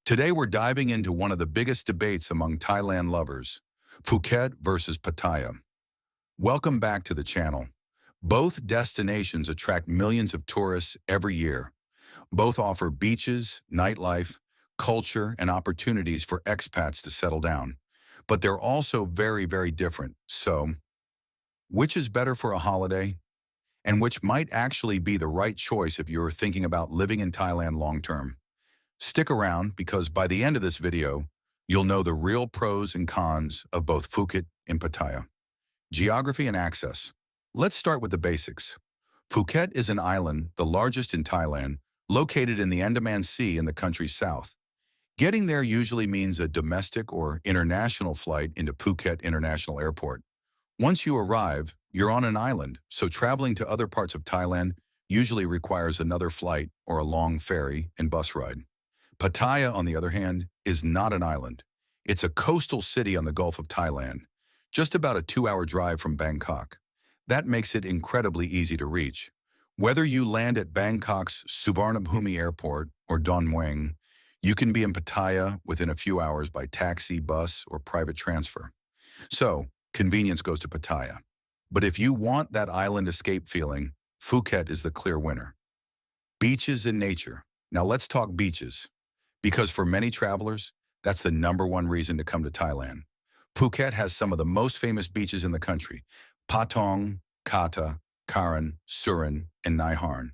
Today we're diving into one of the biggest debates among Thailand lovers, Phuket versus Pattaya. Welcome back to the channel. Both destinations attract millions of tourists every year. Both offer beaches, nightlife, culture, and opportunities for expats to settle down. But they're also very different. So, which is better for a holiday? And which might actually be the right choice if you're thinking about living in Thailand long term? Stick around because by the end of this video, you'll know the real pros and cons of both Phuket and Pattaya. Geography and access. Let's start with the basics. Phuket is an island, the largest in Thailand, located in the Andaman Sea in the country's south. Getting there usually means a domestic or international flight into Phuket International Airport. Once you arrive, you're on an island, so traveling to other parts of Thailand usually requires another flight or a long ferry and bus ride. Pattaya, on the other hand, is not an island. It's a coastal city on the Gulf of Thailand, just about a 2-hour drive from Bangkok. That makes it incredibly easy to reach. Whether you land at Bangkok's Suvarnabhumi Airport or Don Mueang, you can be in Pattaya within a few hours by taxi, bus, or private transfer. So, convenience goes to Pattaya. But if you want that island escape feeling, Phuket is the clear winner. Beaches and nature. Now let's talk beaches. Because for many travelers, that's the #1 reason to come to Thailand. Phuket has some of the most famous beaches in the country: Patong, Kata, Karan, Surin, and Nai Harn.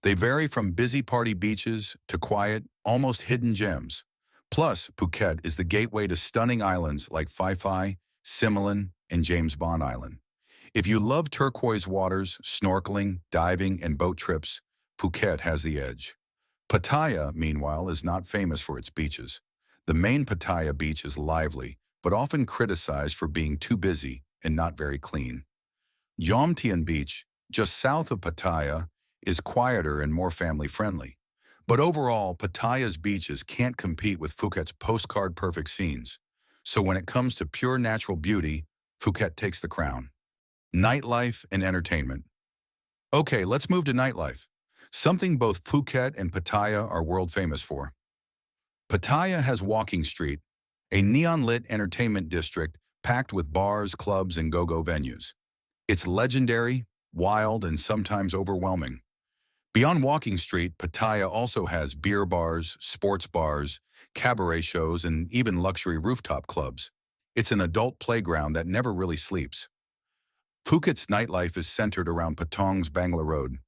They vary from busy party beaches to quiet, almost hidden gems. Plus, Phuket is the gateway to stunning islands like Phi Phi, Similan, and James Bond Island. If you love turquoise waters, snorkeling, diving, and boat trips, Phuket has the edge. Pattaya, meanwhile, is not famous for its beaches. The main Pattaya beach is lively, but often criticized for being too busy and not very clean. Jomtien Beach, just south of Pattaya, is quieter and more family-friendly. But overall, Pattaya's beaches can't compete with Phuket's postcard-perfect scenes. So when it comes to pure natural beauty, Phuket takes the crown. Nightlife and entertainment. Okay, let's move to nightlife. Something both Phuket and Pattaya are world famous for. Pattaya has Walking Street, a neon-lit entertainment district packed with bars, clubs, and go-go venues. It's legendary, wild, and sometimes overwhelming. Beyond Walking Street, Pattaya also has beer bars, sports bars, cabaret shows, and even luxury rooftop clubs. It's an adult playground that never really sleeps. Phuket's nightlife is centered around Patong's Bangla Road.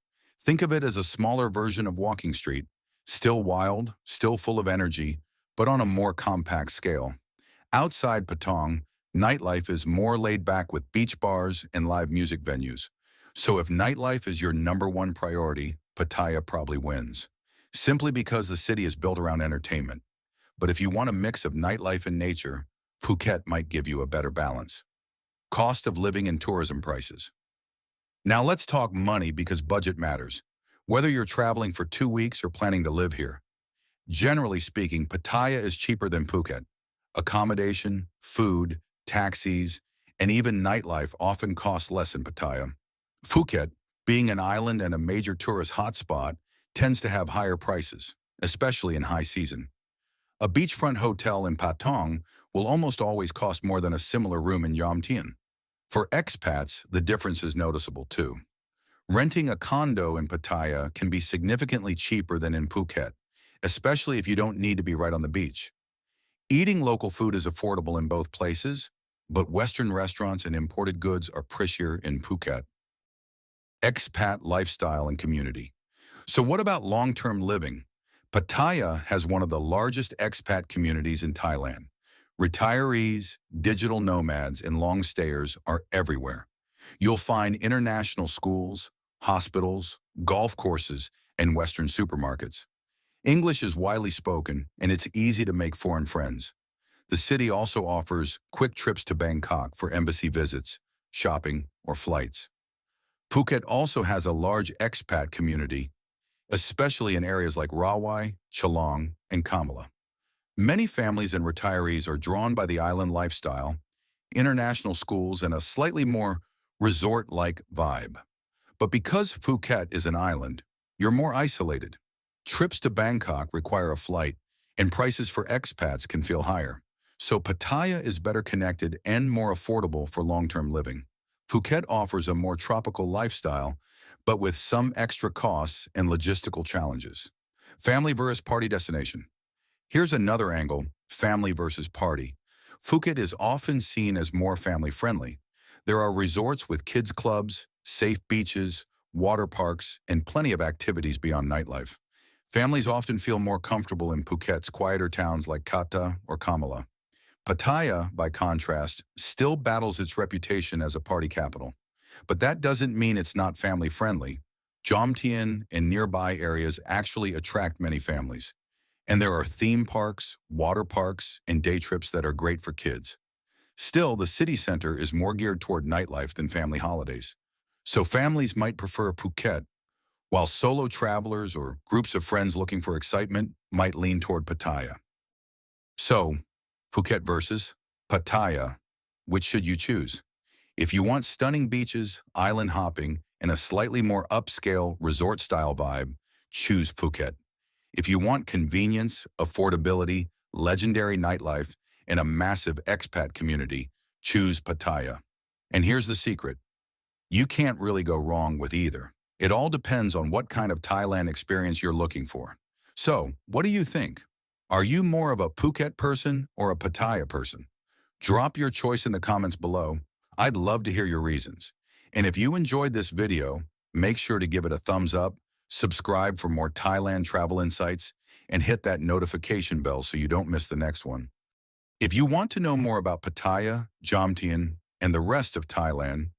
Think of it as a smaller version of Walking Street, still wild, still full of energy, but on a more compact scale. Outside Patong, nightlife is more laid back with beach bars and live music venues. So if nightlife is your #1 priority, Pattaya probably wins, simply because the city is built around entertainment. But if you want a mix of nightlife and nature, Phuket might give you a better balance. Cost of living and tourism prices. Now let's talk money because budget matters, whether you're traveling for 2 weeks or planning to live here. Generally speaking, Pattaya is cheaper than Phuket. Accommodation, food, taxis, and even nightlife often cost less in Pattaya. Phuket, being an island and a major tourist hotspot, tends to have higher prices, especially in high season. A beachfront hotel in Patong will almost always cost more than a similar room in Jomtien. For expats, the difference is noticeable too. Renting a condo in Pattaya can be significantly cheaper than in Phuket, especially if you don't need to be right on the beach. Eating local food is affordable in both places, but Western restaurants and imported goods are pricier in Phuket. Expat lifestyle and community. So what about long-term living? Pattaya has one of the largest expat communities in Thailand. Retirees, digital nomads, and long-stayers are everywhere. You'll find international schools, hospitals, golf courses, and Western supermarkets. English is widely spoken, and it's easy to make foreign friends. The city also offers quick trips to Bangkok for embassy visits, shopping, or flights. Phuket also has a large expat community, especially in areas like Rawai, Chalong, and Kamala. Many families and retirees are drawn by the island lifestyle, international schools, and a slightly more resort-like vibe. But because Phuket is an island, you're more isolated. Trips to Bangkok require a flight, and prices for expats can feel higher. So Pattaya is better connected and more affordable for long-term living. Phuket offers a more tropical lifestyle, but with some extra costs and logistical challenges. Family versus party destination. Here's another angle, family versus party. Phuket is often seen as more family-friendly. There are resorts with kids clubs, safe beaches, water parks, and plenty of activities beyond nightlife. Families often feel more comfortable in Phuket's quieter towns like Kata or Kamala. Pattaya, by contrast, still battles its reputation as a party capital. But that doesn't mean it's not family-friendly. Jomtien and nearby areas actually attract many families. And there are theme parks, water parks, and day trips that are great for kids. Still, the city center is more geared toward nightlife than family holidays. So families might prefer Phuket, while solo travelers or groups of friends looking for excitement might lean toward Pattaya. So, Phuket versus Pattaya, which should you choose? If you want stunning beaches, island hopping, and a slightly more upscale resort-style vibe, choose Phuket. If you want convenience, affordability, legendary nightlife, and a massive expat community, choose Pattaya. And here's the secret. You can't really go wrong with either. It all depends on what kind of Thailand experience you're looking for. So, what do you think? Are you more of a Phuket person or a Pattaya person? Drop your choice in the comments below. I'd love to hear your reasons. And if you enjoyed this video, make sure to give it a thumbs up, subscribe for more Thailand travel insights, and hit that notification bell so you don't miss the next one. If you want to know more about Pattaya, Jomtien, and the rest of Thailand,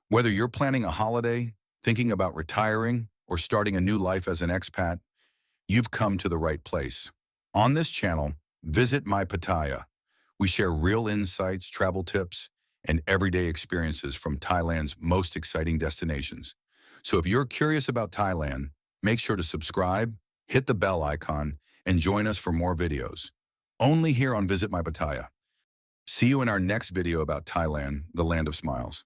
whether you're planning a holiday, thinking about retiring, or starting a new life as an expat, you've come to the right place. On this channel, visit My Pattaya. We share real insights, travel tips, and everyday experiences from Thailand's most exciting destinations. So if you're curious about Thailand, make sure to subscribe, hit the bell icon, and join us for more videos. Only here on Visit My Pattaya. See you in our next video about Thailand, the land of smiles.